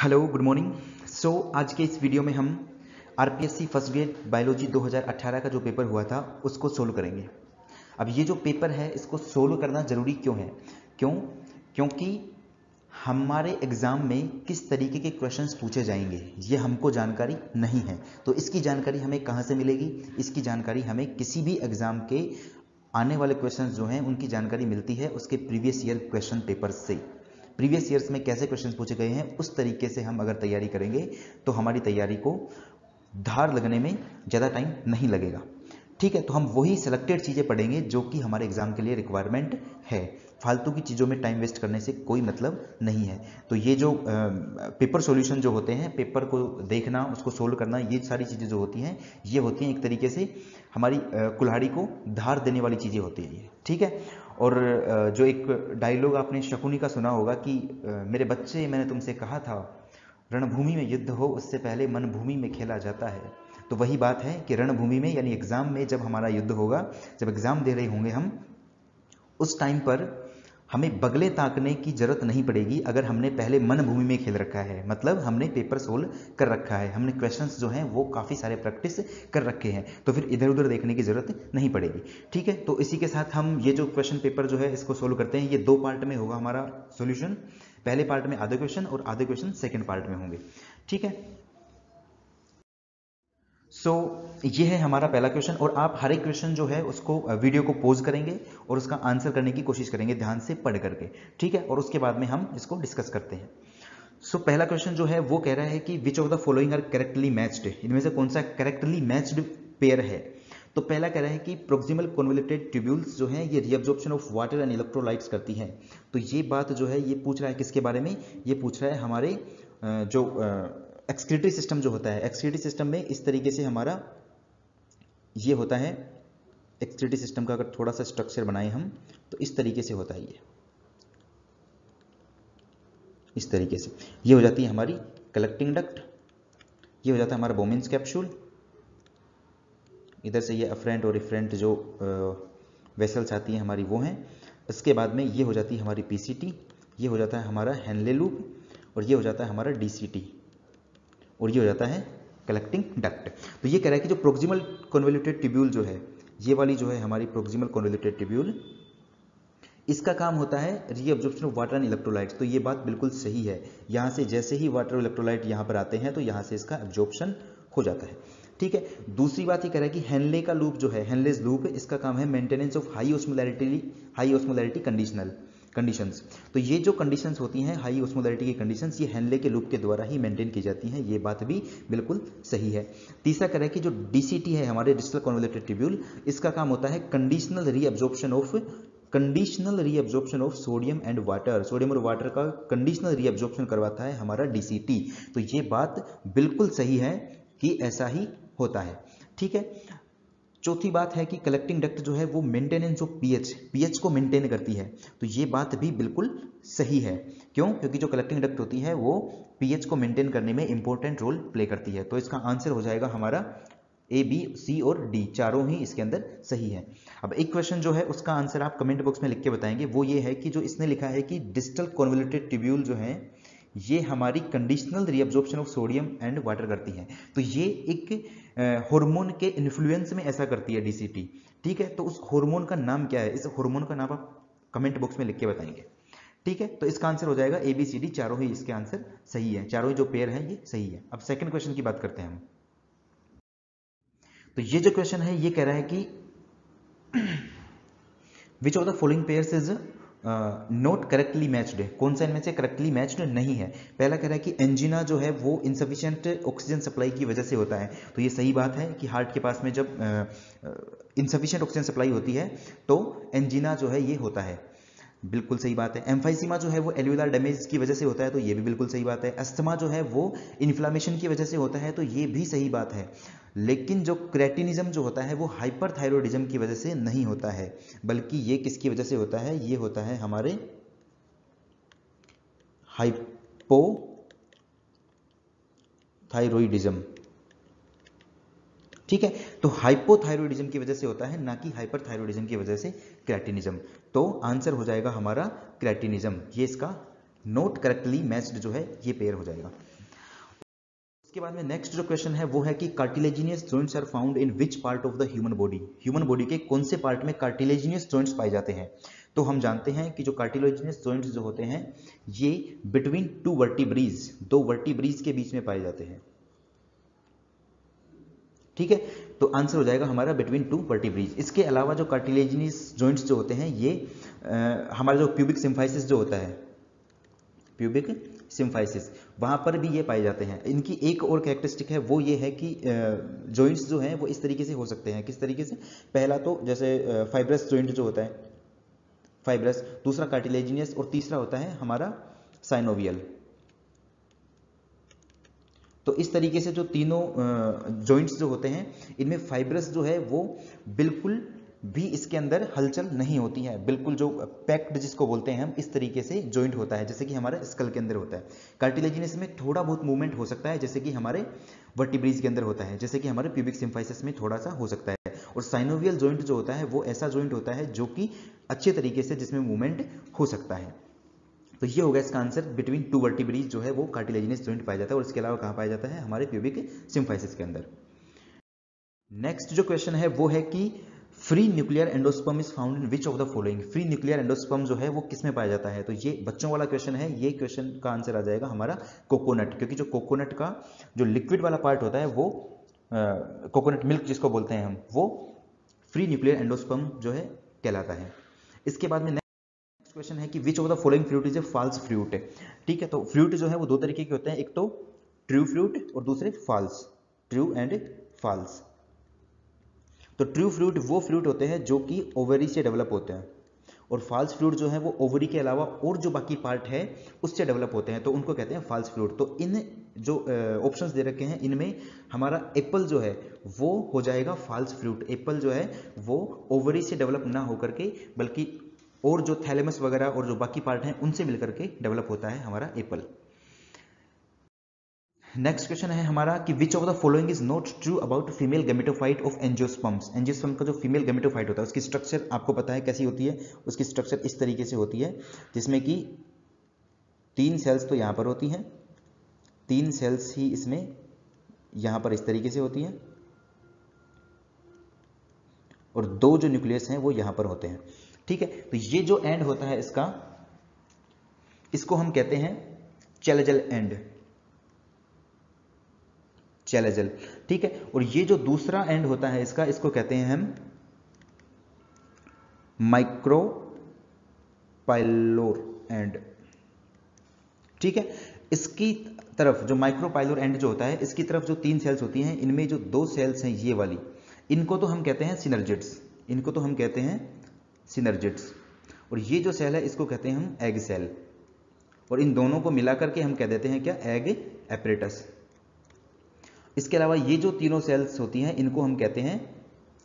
Hello good morning. आज के इस वीडियो में हम आरपीएससी फर्स्ट ग्रेड बायोलॉजी 2018 का जो पेपर हुआ था उसको सोल्व करेंगे। अब ये जो पेपर है इसको सोल्व करना ज़रूरी क्यों है? क्योंकि हमारे एग्ज़ाम में किस तरीके के क्वेश्चंस पूछे जाएंगे ये हमको जानकारी नहीं है। तो इसकी जानकारी हमें कहाँ से मिलेगी? इसकी जानकारी हमें किसी भी एग्ज़ाम के आने वाले क्वेश्चंस जो हैं उनकी जानकारी मिलती है उसके प्रीवियस ईयर क्वेश्चन पेपर से। प्रीवियस ईयर्स में कैसे क्वेश्चंस पूछे गए हैं उस तरीके से हम अगर तैयारी करेंगे तो हमारी तैयारी को धार लगने में ज़्यादा टाइम नहीं लगेगा। ठीक है, तो हम वही सिलेक्टेड चीज़ें पढ़ेंगे जो कि हमारे एग्जाम के लिए रिक्वायरमेंट है। फालतू की चीज़ों में टाइम वेस्ट करने से कोई मतलब नहीं है। तो ये जो पेपर सॉल्यूशन जो होते हैं, पेपर को देखना, उसको सोल्व करना, ये सारी चीज़ें जो होती हैं ये होती हैं एक तरीके से हमारी कुल्हाड़ी को धार देने वाली चीज़ें होती हैं ये। ठीक है, और जो एक डायलॉग आपने शकुनी का सुना होगा कि मेरे बच्चे मैंने तुमसे कहा था रणभूमि में युद्ध हो उससे पहले मनभूमि में खेला जाता है। तो वही बात है कि रणभूमि में यानी एग्ज़ाम में जब हमारा युद्ध होगा, जब एग्ज़ाम दे रहे होंगे हम, उस टाइम पर हमें बगले ताकने की जरूरत नहीं पड़ेगी अगर हमने पहले मन भूमि में खेल रखा है। मतलब हमने पेपर सोल्व कर रखा है, हमने क्वेश्चंस जो हैं वो काफ़ी सारे प्रैक्टिस कर रखे हैं, तो फिर इधर उधर देखने की जरूरत नहीं पड़ेगी। ठीक है, तो इसी के साथ हम ये जो क्वेश्चन पेपर जो है इसको सोल्व करते हैं। ये दो पार्ट में होगा हमारा सोल्यूशन। पहले पार्ट में आधे क्वेश्चन और आधे क्वेश्चन सेकेंड पार्ट में होंगे। ठीक है, ये है हमारा पहला क्वेश्चन और आप हर एक क्वेश्चन जो है उसको वीडियो को पॉज करेंगे और उसका आंसर करने की कोशिश करेंगे ध्यान से पढ़ करके। ठीक है, और उसके बाद में हम इसको डिस्कस करते हैं। पहला क्वेश्चन जो है वो कह रहा है कि which of the following are correctly matched, इनमें से कौन सा करेक्टली मैच्ड पेयर है? तो पहला कह रहा है कि प्रोक्सिमल कन्वोल्यूटेड ट्यूब्यूल्स जो हैं ये reabsorption of water and electrolytes करती हैं। तो ये बात जो है ये पूछ रहा है किसके बारे में? ये पूछ रहा है हमारे जो एक्सक्रीटरी सिस्टम जो होता है, एक्सक्रीटरी सिस्टम में इस तरीके से हमारा ये होता है। एक्सक्रीटरी सिस्टम का अगर थोड़ा सा स्ट्रक्चर बनाए हम तो इस तरीके से होता है। ये इस तरीके से ये हो जाती है हमारी कलेक्टिंग डक्ट, ये हो जाता है हमारा बोमेन्स कैप्सूल, इधर से ये अफरेंट और इफरेंट जो वेसल्स आती हैं हमारी वो हैं। इसके बाद में ये हो जाती है हमारी पीसीटी, ये हो जाता है हमारा हेनले लूप, और ये हो जाता है हमारा डीसीटी, और ये हो जाता है कलेक्टिंग डक्ट। तो ये कह रहा है कि जो प्रोक्सिमल कन्वोल्यूटेड ट्यूब्यूल जो है, ये वाली जो है हमारी प्रोक्सिमल कन्वोल्यूटेड ट्यूब्यूल, इसका काम होता है reabsorption of water and electrolytes. तो ये बात बिल्कुल सही है। यहाँ से जैसे ही वाटर और इलेक्ट्रोलाइट यहाँ पर आते हैं तो यहाँ से इसका एब्जॉर्प्शन हो जाता है। ठीक है, दूसरी बात ये कह रहा है कि हेनले का लूप जो है, हेनलेस लूप, इसका काम है maintenance of high osmolarity conditions. तो ये जो कंडीशंस होती हैं हाई ऑस्मोलैरिटी की कंडीशंस, ये हेनले के लूप के द्वारा ही मेंटेन की जाती हैं। ये बात भी बिल्कुल सही है। तीसरा कह रहा है कि जो डीसीटी है हमारे डिस्टल कन्वोल्यूटेड ट्यूब्यूल, इसका काम होता है conditional reabsorption of sodium and water. Sodium और वाटर का कंडीशनल रीअब्जॉर्प्शन करवाता है हमारा डीसीटी। तो ये बात बिल्कुल सही है कि ऐसा ही होता है। ठीक है, चौथी बात है कि कलेक्टिंग डक्ट जो है वो मेंटेनेंस ऑफ पीएच को मेंटेन करती है। तो ये बात भी बिल्कुल सही है। क्यों? क्योंकि जो कलेक्टिंग डक्ट होती है वो पीएच को मेंटेन करने में इंपॉर्टेंट रोल प्ले करती है। तो इसका आंसर हो जाएगा हमारा ए, बी, सी और डी, चारों ही इसके अंदर सही है। अब एक क्वेश्चन जो है उसका आंसर आप कमेंट बॉक्स में लिख के बताएंगे। वो ये है कि जो इसने लिखा है कि डिस्टल कन्वोल्यूटेड ट्यूब्यूल जो है ये हमारी conditional reabsorption of sodium and water करती हैं। तो ये एक हार्मोन के इन्फ्लुएंस में ऐसा करती है डीसीटी। ठीक है, तो उस हार्मोन का नाम क्या है? इस हार्मोन का नाम आप कमेंट बॉक्स में लिख के बताएंगे। ठीक है, तो इसका आंसर हो जाएगा ए, बी, सी, डी, चारों ही इसके आंसर सही है। चारों ही जो पेयर है ये सही है। अब सेकंड क्वेश्चन की बात करते हैं हम। तो ये जो क्वेश्चन है ये कह रहा है कि which of the following pairs is not correctly matched, कौन सा इनमें से करेक्टली मैच्ड नहीं है? पहला कह रहा है कि एंजिना जो है वो इनसफिशिएंट ऑक्सीजन सप्लाई की वजह से होता है। तो ये सही बात है कि हार्ट के पास में जब इनसफिशिएंट ऑक्सीजन सप्लाई होती है तो एंजिना जो है ये होता है, बिल्कुल सही बात है। एम्फाइसीमा जो है वो एल्वियोलार डैमेज की वजह से होता है, तो ये भी बिल्कुल सही बात है। अस्थमा जो है वो इन्फ्लामेशन की वजह से होता है, तो ये भी सही बात है। लेकिन जो क्रेटिनिज्म जो होता है वो हाइपरथायरॉयडिज्म की वजह से नहीं होता है, बल्कि ये किसकी वजह से होता है? ये होता है हमारे हाइपोथायरॉयडिज्म। ठीक है, तो हाइपोथायरॉयडिज्म की वजह से होता है, ना कि हाइपरथायरॉयडिज्म की वजह से क्रेटिनिज्म। तो आंसर हो जाएगा हमारा क्रेटिनिज्म। ये इसका नॉट करेक्टली मैच्ड जो है ये पेयर हो जाएगा। उसके बाद में नेक्स्ट जो क्वेश्चन है वो है कि cartilaginous joints are found in which part of the human body, human body के कौन से पार्ट में कार्टिलेजिनियस जॉइंट्स पाए जाते हैं। तो हम जानते हैं कि जो कार्टिलेजिनियस जॉइंट्स जो होते हैं ये बिटवीन टू वर्टिब्रीज, दो वर्टिब्रीज के बीच में पाए जाते हैं। ठीक है, तो आंसर हो जाएगा हमारा बिटवीन टू वर्टिब्रीज। इसके अलावा जो कार्टिलेजिनियस जॉइंट्स जो होते हैं ये हमारा जो प्यूबिक सिम्फाइसिस जो होता है, प्यूबिक सिम्फाइसिस, वहां पर भी ये पाए जाते हैं। इनकी एक और कैरेक्टरिस्टिक है वो ये है कि जॉइंट्स जो हैं वो इस तरीके से हो सकते हैं। किस तरीके से? पहला तो जैसे फाइब्रस जॉइंट जो होता है, फाइब्रस, दूसरा कार्टिलेजिनियस और तीसरा होता है हमारा साइनोवियल। तो इस तरीके से जो तीनों जॉइंट्स जो होते हैं इनमें फाइब्रस जो है वो बिल्कुल भी इसके अंदर हलचल नहीं होती है, बिल्कुल जो पैक्ड जिसको बोलते हैं हम, इस तरीके से जॉइंट होता है जैसे कि हमारे स्कल के अंदर होता है। कार्टिलेजिनस में थोड़ा बहुत मूवमेंट हो सकता है जैसे कि हमारे वर्टिब्रीज के अंदर होता है, जैसे कि हमारे प्यूबिक सिम्फाइसिस में थोड़ा सा हो सकता है। और साइनोवियल जॉइंट जो होता है वो ऐसा जॉइंट होता है जो कि अच्छे तरीके से जिसमें मूवमेंट हो सकता है। तो ये होगा इसका आंसर, बिटवीन टू वर्टिब्रीज जो है वो कार्टिलेजिनस जॉइंट पाया जाता है। और इसके अलावा कहाँ पाया जाता है? हमारे प्यूबिक सिम्फाइसिस के अंदर। नेक्स्ट जो क्वेश्चन है वो है कि free nuclear endosperm is found in which of the following. Free nuclear endosperm जो है वो किस में पाया जाता है? तो ये बच्चों वाला क्वेश्चन है। ये क्वेश्चन का आंसर आ जाएगा हमारा कोकोनट, क्योंकि जो कोकोनट का जो लिक्विड वाला पार्ट होता है वो कोकोनट मिल्क जिसको बोलते हैं हम, वो फ्री न्यूक्लियर एंडोस्पर्म जो है कहलाता है। इसके बाद में नेक्स्ट क्वेश्चन है कि which of the following fruit is a false fruit. ठीक है, तो फ्रूट जो है वो दो तरीके के होते हैं, एक तो ट्रू फ्रूट और दूसरे फॉल्स, ट्रू एंड फॉल्स। तो ट्रू फ्रूट वो फ्रूट होते हैं जो कि ओवरी से डेवलप होते हैं, और फॉल्स फ्रूट जो है वो ओवरी के अलावा और जो बाकी पार्ट है उससे डेवलप होते हैं, तो उनको कहते हैं फॉल्स फ्रूट। तो इन जो ऑप्शंस दे रखे हैं इनमें हमारा एप्पल जो है वो हो जाएगा फॉल्स फ्रूट। एप्पल जो है वो ओवरी से डेवलप ना होकर के बल्कि और जो थैलेमस वगैरह और जो बाकी पार्ट हैं उनसे मिलकर के डेवलप होता है हमारा एप्पल। नेक्स्ट क्वेश्चन है हमारा कि which of the following is not true about female gametophyte of angiosperms. Angiosperm का जो फीमेल गैमेटोफाइट होता है उसकी स्ट्रक्चर आपको पता है कैसी होती है? उसकी स्ट्रक्चर इस तरीके से होती है जिसमें कि 3 सेल्स तो यहां पर होती हैं, 3 सेल्स ही इसमें यहां पर इस तरीके से होती हैं, और 2 जो न्यूक्लियस हैं वो यहां पर होते हैं। ठीक है, तो ये जो एंड होता है इसका, इसको हम कहते हैं चैलेजल एंड, चैलेजल। ठीक है, और ये जो दूसरा एंड होता है इसका, इसको कहते हैं हम माइक्रोपाइलोर एंड। ठीक है, इसकी तरफ जो माइक्रोपाइलोर एंड जो होता है इसकी तरफ जो 3 सेल्स होती हैं इनमें जो 2 सेल्स हैं ये वाली, इनको तो हम कहते हैं सिनर्जिड्स, इनको तो हम कहते हैं सिनर्जिड्स। और ये जो सेल है इसको कहते हैं हम एग सेल, और इन दोनों को मिलाकर के हम कह देते हैं क्या? Egg apparatus. इसके अलावा ये जो तीनों सेल्स होती हैं इनको हम कहते हैं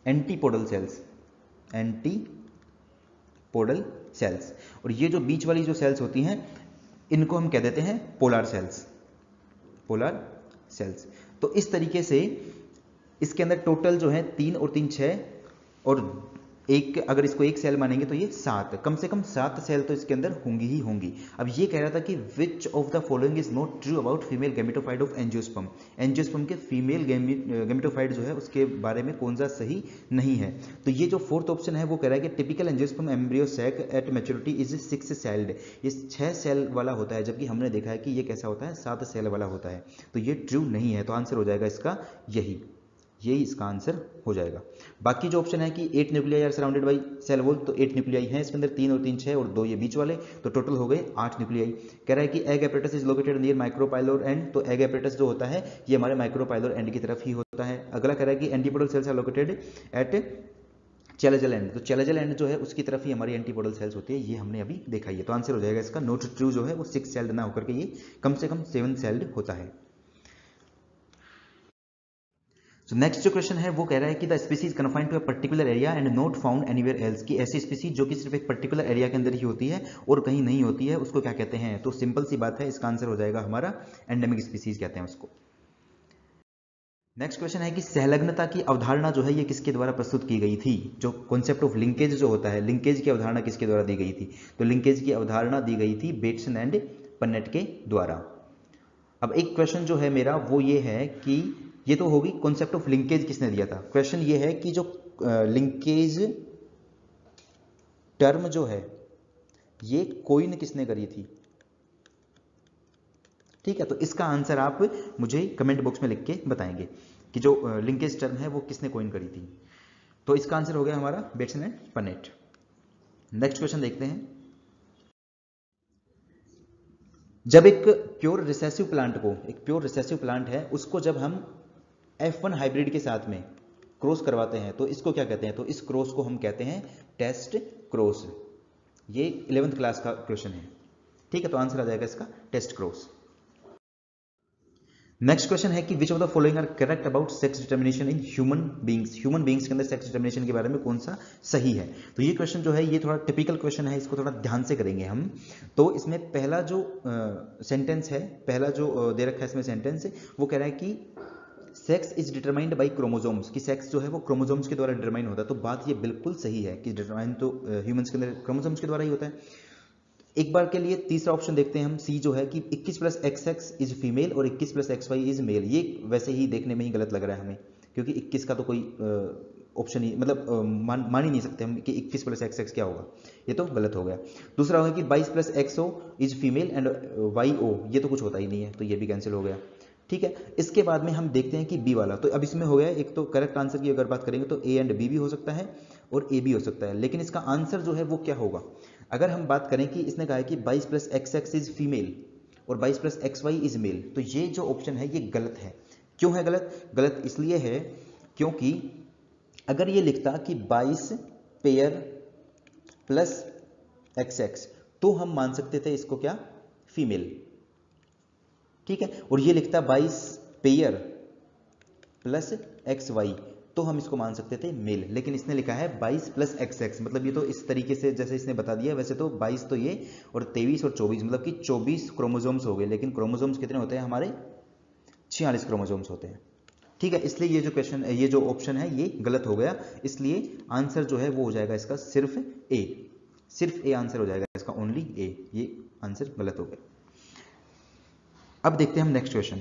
एंटीपोडल सेल्स, एंटीपोडल सेल्स। और ये जो बीच वाली जो सेल्स होती हैं इनको हम कह देते हैं पोलर सेल्स, पोलर सेल्स। तो इस तरीके से इसके अंदर टोटल जो है 3 और 3 6, और एक अगर इसको एक सेल मानेंगे तो ये 7, कम से कम 7 सेल तो इसके अंदर होंगी ही होंगी। अब ये कह रहा था कि which of the following is not true about female gametophyte of angiosperm. Angiosperm के फीमेल गैमेटोफाइट जो है उसके बारे में कौन सा सही नहीं है। तो ये जो 4th ऑप्शन है वो कह रहा है कि typical angiosperm embryo sac at maturity is 6 celled, ये 6 सेल वाला होता है, जबकि हमने देखा है कि ये कैसा होता है? 7 सेल वाला होता है। तो ये ट्रू नहीं है, तो आंसर हो जाएगा इसका यही इसका आंसर हो जाएगा। बाकी जो ऑप्शन है कि 8 nuclei are surrounded by cell wall, तो 8 न्यूक्लियाई हैं इसके अंदर, 3 और 3 6 और 2 ये बीच वाले, तो टोटल हो गए 8 न्यूक्लियाई। कह रहा है कि egg apparatus is located near micropylar end, तो एग एपरेटस जो होता है ये हमारे माइक्रोपाइलोर एंड की तरफ ही होता है। अगला कह रहा है कि antipodal cells are located at chalazal end, तो चैलेजल एंड जो है उसकी तरफ ही हमारी एंटीपोडल सेल्स होती है, ये हमने अभी देखा ही है। तो आंसर हो जाएगा इसका नॉट ट्रू जो है वो 6 सेल्ड ना होकर के ये कम से कम 7 सेल्ड होता है। So नेक्स्ट जो क्वेश्चन है वो कह रहा है कि the species confined to a particular area and not found anywhere else, की ऐसी स्पीसीज जो कि सिर्फ एक पर्टिकुलर एरिया के अंदर ही होती है और कहीं नहीं होती है उसको क्या कहते हैं? तो सिंपल सी बात है, इसका आंसर हो जाएगा हमारा एंडेमिक स्पीसीज कहते हैं उसको। नेक्स्ट क्वेश्चन है कि सहलग्नता की अवधारणा जो है ये किसके द्वारा प्रस्तुत की गई थी? जो कॉन्सेप्ट ऑफ लिंकेज जो होता है, लिंकेज की अवधारणा किसके द्वारा दी गई थी? तो लिंकेज की अवधारणा दी गई थी बेट्सन एंड पन्नेट के द्वारा। अब एक क्वेश्चन जो है मेरा वो ये है कि ये तो होगी कॉन्सेप्ट ऑफ लिंकेज किसने दिया था। क्वेश्चन ये है कि जो लिंकेज टर्म जो है ये कोइन किसने करी थी। ठीक है, तो इसका आंसर आप मुझे कमेंट बॉक्स में लिख के बताएंगे कि जो लिंकेज टर्म है वो किसने कोइन करी थी। तो इसका आंसर हो गया हमारा Bateson and Punnett. Next question देखते हैं। जब एक प्योर रिसेसिव प्लांट को, एक प्योर रिसेसिव प्लांट है उसको जब हम F1 हाइब्रिड के साथ में क्रॉस करवाते हैं तो इसको क्या कहते हैं, तो इस क्रॉस को हम कहते हैं टेस्ट क्रॉस। ये 11th क्लास का क्वेश्चन है। ठीक है, तो आंसर आ जाएगा इसका टेस्ट क्रॉस। नेक्स्ट क्वेश्चन है कि which of the following are correct about sex determination in human beings. Human beings के अंदर सेक्स डिटर्मिनेशन के बारे में कौन सा सही है। तो ये क्वेश्चन जो है ये थोड़ा टिपिकल क्वेश्चन है, इसको थोड़ा ध्यान से करेंगे हम। तो इसमें पहला जो सेंटेंस है, पहला जो दे रखा है इसमें सेंटेंस, वो कह रहा है कि sex is determined by chromosomes, कि सेक्स जो है वो क्रोमोजोम्स के द्वारा डिटरमाइन होता है। तो बात ये बिल्कुल सही है कि डिटरमाइन तो ह्यूमंस के अंदर क्रोमोजोम्स के द्वारा ही होता है। एक बार के लिए तीसरा ऑप्शन देखते हैं हम, सी जो है कि 21 + XX इज फीमेल और 21 + XY इज मेल। ये वैसे ही देखने में ही गलत लग रहा है हमें, क्योंकि 21 का तो कोई ऑप्शन ही, मतलब मान ही नहीं सकते हम कि 21 + XX क्या होगा, ये तो गलत हो गया। दूसरा होगा कि 22 + XO is female and YO, ये तो कुछ होता ही नहीं है, तो ये भी कैंसिल हो गया। ठीक है, इसके बाद में हम देखते हैं कि बी वाला, तो अब इसमें हो गया एक तो करेक्ट आंसर की अगर बात करेंगे तो A एंड B भी हो सकता है और A भी हो सकता है, लेकिन इसका आंसर जो है वो क्या होगा। अगर हम बात करें कि इसने कहा है कि 22 + XX इज फीमेल और 22 + XY इज मेल, तो ये जो ऑप्शन है ये गलत है। क्यों है गलत? गलत इसलिए है क्योंकि अगर ये लिखता कि 22 पेयर प्लस XX तो हम मान सकते थे इसको क्या, फीमेल। ठीक है, और ये लिखता 22 पेयर प्लस XY तो हम इसको मान सकते थे मेल, लेकिन इसने लिखा है 22 + XX, मतलब ये तो इस तरीके से जैसे इसने बता दिया, वैसे तो 22 तो ये और 23 और 24, मतलब कि 24 क्रोमोजोम्स हो गए, लेकिन क्रोमोजोम्स कितने होते हैं हमारे, 46 क्रोमोजोम्स होते हैं। ठीक है, इसलिए ये जो क्वेश्चन, ये जो ऑप्शन है ये गलत हो गया, इसलिए आंसर जो है वो हो जाएगा इसका सिर्फ ए, सिर्फ ए आंसर हो जाएगा इसका, ओनली ए, ये आंसर गलत हो गया। अब देखते हैं हम नेक्स्ट क्वेश्चन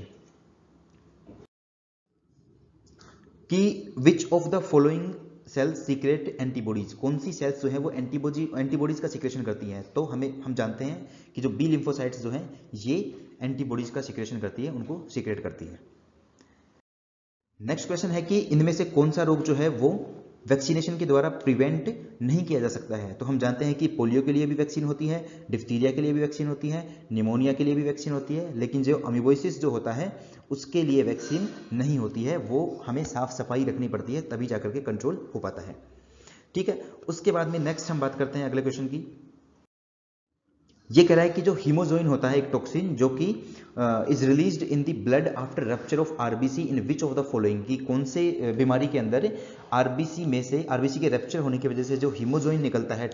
कि which of the following sales secret antibodies, कौन सी सेल्स जो है वो एंटीबॉडीज का सीक्रेशन करती हैं। तो हम जानते हैं कि जो बी लिम्फोसाइट्स जो हैं ये एंटीबॉडीज का सीक्रेशन करती है, उनको सीक्रेट करती है। नेक्स्ट क्वेश्चन है कि इनमें से कौन सा रोग जो है वो वैक्सीनेशन के द्वारा प्रिवेंट नहीं किया जा सकता है। तो हम जानते हैं कि पोलियो के लिए भी वैक्सीन होती है, डिप्थीरिया के लिए भी वैक्सीन होती है, निमोनिया के लिए भी वैक्सीन होती है, लेकिन जो अमीबोसिस जो होता है उसके लिए वैक्सीन नहीं होती है, वो हमें साफ सफाई रखनी पड़ती है तभी जाकर के कंट्रोल हो पाता है। ठीक है, उसके बाद में नेक्स्ट हम बात करते हैं अगले क्वेश्चन की। ये कह रहा है कि जो हीमोजोइन होता है एक टॉक्सिन जो कि is released in the blood after rupture of RBC in which of the following, की कौन से बीमारी के अंदर आरबीसी में से, आरबीसी के रप्चर होने की वजह से जो हीमोजोइन निकलता है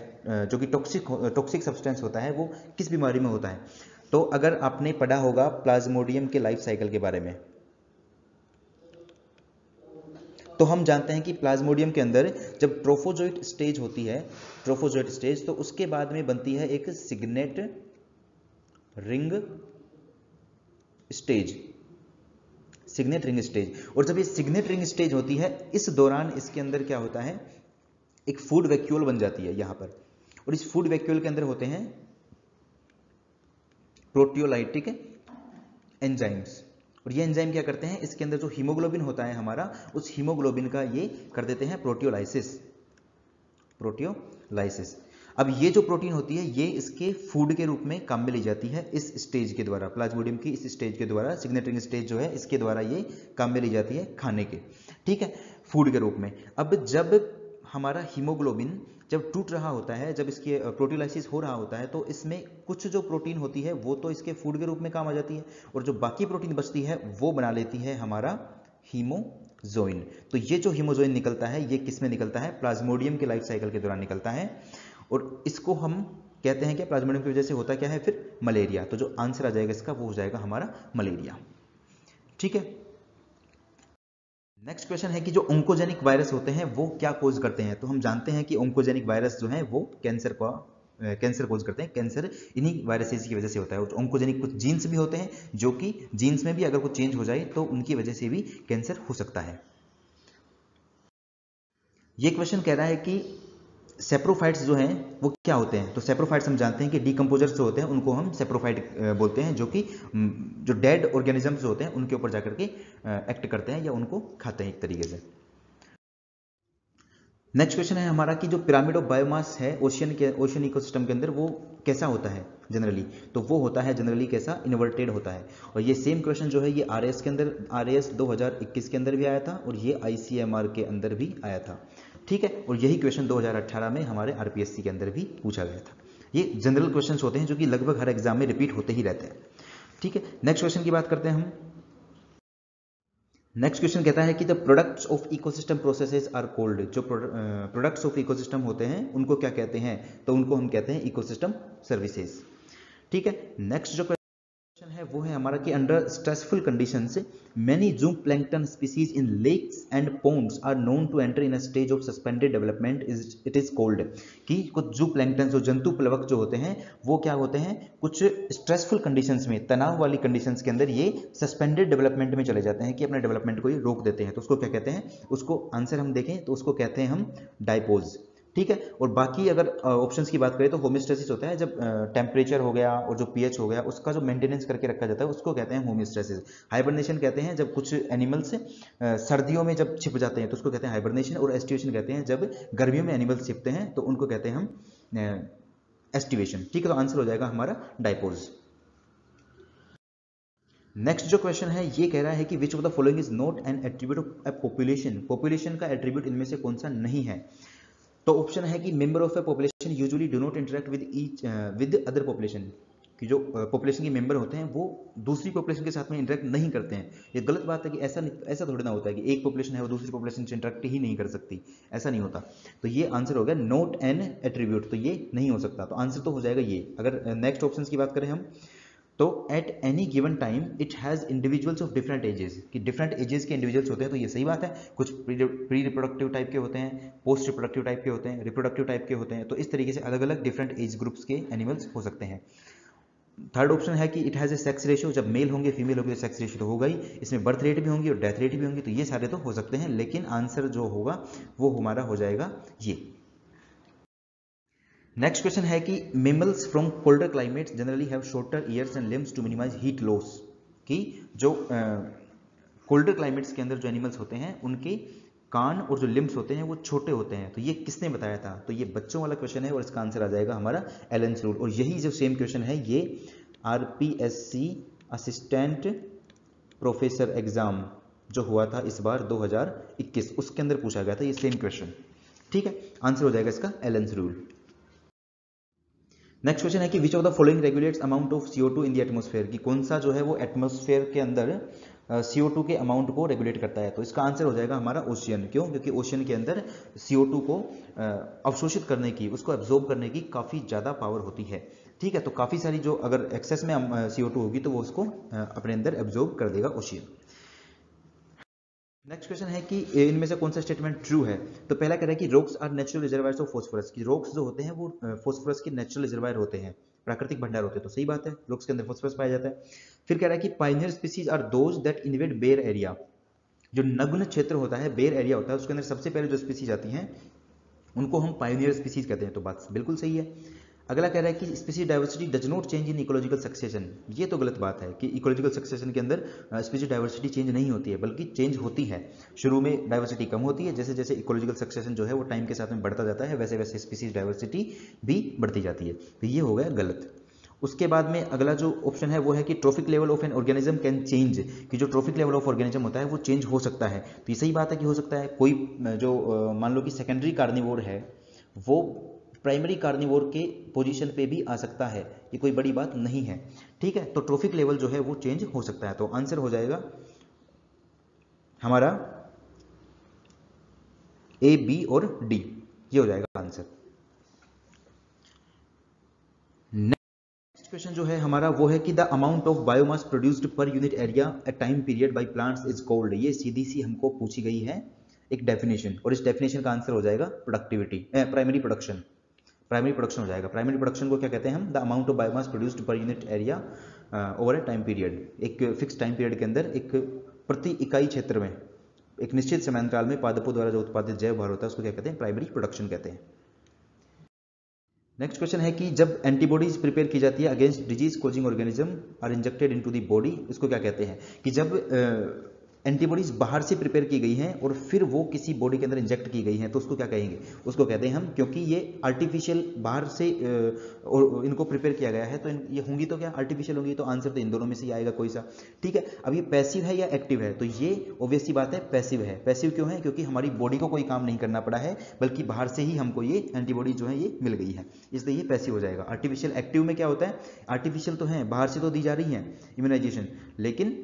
जो कि टॉक्सिक सब्सटेंस होता है, वो किस बीमारी में होता है। तो अगर आपने पढ़ा होगा प्लाज्मोडियम के लाइफ साइकिल के बारे में, तो हम जानते हैं कि प्लाज्मोडियम के अंदर जब ट्रोफोजोइट स्टेज होती है, ट्रोफोजोइट स्टेज, तो उसके बाद में बनती है एक signet ring stage, signet ring stage. और जब ये सिग्नेट रिंग स्टेज होती है इस दौरान इसके अंदर क्या होता है, एक फूड वैक्यूल बन जाती है यहां पर, और इस फूड वैक्यूल के अंदर होते हैं प्रोटियोलाइटिक एंजाइम्स, और ये एंजाइम क्या करते हैं, इसके अंदर जो हीमोग्लोबिन होता है हमारा, उस हीमोग्लोबिन का ये कर देते हैं प्रोटियोलाइसिस, प्रोटियोलाइसिस। अब ये जो प्रोटीन होती है ये इसके फूड के रूप में काम में ली जाती है इस स्टेज के द्वारा, प्लाज्मोडियम की इस स्टेज के द्वारा, सिग्नेट रिंग स्टेज जो है इसके द्वारा ये काम में ली जाती है खाने के, ठीक है, फूड के रूप में। अब जब हमारा हीमोग्लोबिन जब टूट रहा होता है, जब इसके प्रोटियोलाइसिस हो रहा होता है, तो इसमें कुछ जो प्रोटीन होती है वो तो इसके फूड के रूप में काम आ जाती है, और जो बाकी प्रोटीन बचती है वो बना लेती है हमारा हीमोजोइन। तो ये जो हीमोजोइन निकलता है ये किस में निकलता है, प्लाज्मोडियम के लाइफ साइकिल के दौरान निकलता है, और इसको हम कहते हैं कि प्लाज्मोडियम की वजह से होता क्या है फिर, मलेरिया। तो जो आंसर आ जाएगा इसका वो हो जाएगा हमारा मलेरिया। ठीक है, नेक्स्ट क्वेश्चन है कि जो ऑन्कोजेनिक वायरस होते हैं वो क्या कोज करते हैं। तो हम जानते हैं कि ऑन्कोजेनिक वायरस जो है वो कैंसर का कैंसर कोज करते हैं, कैंसर इन्हीं वायरसेस की वजह से होता है। ऑन्कोजेनिक कुछ जीन्स भी होते हैं जो कि जीन्स में भी अगर कुछ चेंज हो जाए तो उनकी वजह से भी कैंसर हो सकता है। ये क्वेश्चन कह रहा है कि सेप्रोफाइट्स जो हैं वो क्या होते हैं। तो सेप्रोफाइट्स हम जानते हैं कि डीकम्पोजर्स जो होते हैं उनको हम सेप्रोफाइट बोलते हैं, जो कि जो डेड ऑर्गेनिजम्स होते हैं उनके ऊपर जाकर के एक्ट करते हैं या उनको खाते हैं एक तरीके से। नेक्स्ट क्वेश्चन है हमारा कि जो पिरामिड ऑफ बायोमास है ओशियन इकोसिस्टम के अंदर वो कैसा होता है जनरली। तो वो होता है जनरली कैसा, इन्वर्टेड होता है। और ये सेम क्वेश्चन जो है ये आरएएस के अंदर, आरएएस 2021 के अंदर भी आया था और ये आईसीएमआर के अंदर भी आया था। ठीक है, और यही क्वेश्चन 2018 में हमारे आरपीएससी के अंदर भी पूछा गया था। ये जनरल क्वेश्चन होते हैं जो कि लगभग हर एग्जाम में रिपीट होते ही रहते हैं। ठीक है, नेक्स्ट क्वेश्चन की बात करते हैं हम। नेक्स्ट क्वेश्चन कहता है कि the products of ecosystem processes are called. जो प्रोडक्ट्स ऑफ इकोसिस्टम होते हैं उनको क्या कहते हैं, तो उनको हम कहते हैं इकोसिस्टम सर्विसेज। ठीक है, नेक्स्ट जो है वो है हमारा कि under stressful conditions many zooplankton species in lakes and ponds are known to enter in a stage of suspended development it is called. कि कुछ जू प्लैंक्टन जो जंतु प्लवक जो होते हैं वो क्या होते हैं, कुछ स्ट्रेसफुल कंडीशंस में, तनाव वाली कंडीशंस के अंदर ये सस्पेंडेड डेवलपमेंट में चले जाते हैं कि अपने डेवलपमेंट को ये रोक देते हैं। तो उसको क्या कहते हैं, उसको आंसर हम देखें तो उसको कहते हैं हम डायपोज। ठीक है, और बाकी अगर ऑप्शंस की बात करें तो होमियोस्टेसिस होता है जब टेम्परेचर हो गया और जो पीएच हो गया उसका जो मेंटेनेंस करके रखा जाता है उसको कहते हैं होमियोस्टेसिस। हाइबरनेशन कहते हैं जब कुछ एनिमल्स सर्दियों में जब छिप जाते हैं तो उसको कहते हैं हाइबरनेशन। और एस्टिवेशन कहते हैं जब गर्मियों में एनिमल्स छिपते हैं तो उनको कहते हैं हम एस्टिवेशन। ठीक है, तो आंसर हो जाएगा हमारा डायपोज। नेक्स्ट जो क्वेश्चन है ये कह रहा है कि which of the following is not an attribute of A population. Population का एट्रीब्यूट इनमें से कौन सा नहीं है। तो ऑप्शन है कि member of A population usually do not interact with other population. कि जो पॉपुलेशन के मेंबर होते हैं वो दूसरी पॉपुलेशन के साथ में इंटरेक्ट नहीं करते हैं। ये गलत बात है कि ऐसा थोड़ी ना होता है कि एक पॉपुलेशन है वो दूसरी पॉपुलेशन से इंटरेक्ट ही नहीं कर सकती, ऐसा नहीं होता। तो ये आंसर हो गया नॉट एन एट्रीब्यूट, तो ये नहीं हो सकता। तो आंसर तो हो जाएगा ये। अगर नेक्स्ट ऑप्शन की बात करें हम तो at any given time it has individuals of different ages. कि डिफरेंट एजेस के इंडिविजुअल्स होते हैं, तो ये सही बात है। कुछ प्री रिप्रोडक्टिव टाइप के होते हैं, पोस्ट रिप्रोडक्टिव टाइप के होते हैं, रिप्रोडक्टिव टाइप के होते हैं। तो इस तरीके से अलग अलग डिफरेंट एज ग्रुप्स के एनिमल्स हो सकते हैं। थर्ड ऑप्शन है कि it has a sex ratio. जब मेल होंगे फीमेल होंगे तो सेक्स रेशियो तो होगा ही, इसमें बर्थ रेट भी होंगी और डेथ रेट भी होंगी। तो ये सारे तो हो सकते हैं, लेकिन आंसर जो होगा वो हमारा हो जाएगा ये। नेक्स्ट क्वेश्चन है कि mammals from colder climates generally have shorter ears and limbs to minimise heat loss. कि जो कोल्डर क्लाइमेट्स के अंदर जो एनिमल्स होते हैं उनके कान और जो लिम्स होते हैं वो छोटे होते हैं। तो ये किसने बताया था, तो ये बच्चों वाला क्वेश्चन है और इसका आंसर आ जाएगा हमारा एलेंस रूल। और यही जो सेम क्वेश्चन है ये आरपीएससी असिस्टेंट प्रोफेसर एग्जाम जो हुआ था इस बार 2021 उसके अंदर पूछा गया था ये सेम क्वेश्चन। ठीक है, आंसर हो जाएगा इसका एलेंस रूल। नेक्स्ट क्वेश्चन है कि which of the following regulates amount of CO2 in the atmosphere. कि कौन सा जो है वो एटमॉस्फेयर के अंदर CO2 के अमाउंट को रेगुलेट करता है। तो इसका आंसर हो जाएगा हमारा ओशियन। क्यों, क्योंकि ओशियन के अंदर CO2 को अवशोषित करने की, उसको एब्जॉर्ब करने की काफ़ी ज़्यादा पावर होती है। ठीक है, तो काफ़ी सारी जो अगर एक्सेस में CO2 होगी तो वो उसको अपने अंदर एब्जॉर्ब कर देगा ओशियन। नेक्स्ट क्वेश्चन है कि इनमें से कौन सा स्टेटमेंट ट्रू है। तो पहला कह रहा है कि rocks are natural reservoirs of phosphorus. की रॉक्स जो होते हैं वो फॉस्फोरस के नेचुरल रिजर्वायर होते हैं, प्राकृतिक भंडार होते हैं। तो सही बात है, रॉक्स के अंदर फॉस्फोरस पाया जाता है। फिर कह रहा है कि pioneer species are those that invade bare area. जो नग्न क्षेत्र होता है, बेयर एरिया होता है, उसके अंदर सबसे पहले जो स्पीसीज आती हैं उनको हम पायनियर स्पीसीज कहते हैं। तो बात बिल्कुल सही है। अगला कह रहा है कि species diversity does not change in ecological succession. ये तो गलत बात है कि इकोलॉजिकल सक्सेशन के अंदर स्पीसीज डाइवर्सिटी चेंज नहीं होती है, बल्कि चेंज होती है। शुरू में डाइवर्सिटी कम होती है, जैसे जैसे इकोलॉजिकल सक्सेशन जो है वो टाइम के साथ में बढ़ता जाता है वैसे वैसे स्पीसीज डाइवर्सिटी भी बढ़ती जाती है। तो ये हो गया गलत। उसके बाद में अगला जो ऑप्शन है वो है कि trophic level of an organism can change. कि जो ट्रॉफिक लेवल ऑफ ऑर्गेनिज्म होता है वो चेंज हो सकता है। तो ये सही बात है कि हो सकता है। कोई जो मान लो कि सेकेंडरी कार्निवोर है वो प्राइमरी कार्निवोर के पोजीशन पे भी आ सकता है, ये कोई बड़ी बात नहीं है। ठीक है, तो ट्रॉफिक लेवल जो है वो चेंज हो सकता है। तो आंसर हो जाएगा हमारा ए, बी और डी, ये हो जाएगा आंसर। नेक्स्ट क्वेश्चन जो है हमारा वो है कि the amount of biomass produced per unit area A time period by plants is called. ये सीधी सी हमको पूछी गई है एक डेफिनेशन, और इस डेफिनेशन का आंसर हो जाएगा productivity, primary production. Primary production हो जाएगा। प्राइमरी प्रोडक्शन को क्या कहते हैं हम? The amount of biomass produced per unit area over A time period. एक फिक्स टाइम पीरियड के अंदर एक प्रति इकाई क्षेत्र में एक निश्चित समयांतराल में पादपों द्वारा जो उत्पादित जैव भार होता है उसको क्या कहते हैं? प्राइमरी प्रोडक्शन कहते हैं। नेक्स्ट क्वेश्चन है कि जब एंटीबॉडीज प्रिपेयर की जाती है against disease causing organism are injected into the body, इसको क्या कहते हैं? कि जब एंटीबॉडीज बाहर से प्रिपेयर की गई हैं और फिर वो किसी बॉडी के अंदर इंजेक्ट की गई हैं तो उसको क्या कहेंगे? उसको कहते हैं हम, क्योंकि ये आर्टिफिशियल बाहर से और इनको प्रिपेयर किया गया है तो ये होंगी तो क्या आर्टिफिशियल होंगी, तो आंसर तो इन दोनों में से ही आएगा कोई सा। ठीक है, अब ये पैसिव है या एक्टिव है? तो ये ऑब्वियस सी बात है पैसिव है। पैसिव क्यों है? क्योंकि हमारी बॉडी को कोई काम नहीं करना पड़ा है, बल्कि बाहर से ही हमको ये एंटीबॉडी जो है ये मिल गई है, इसलिए ये पैसिव हो जाएगा। आर्टिफिशियल एक्टिव में क्या होता है? आर्टिफिशियल तो है, बाहर से तो दी जा रही है इम्यूनाइजेशन, लेकिन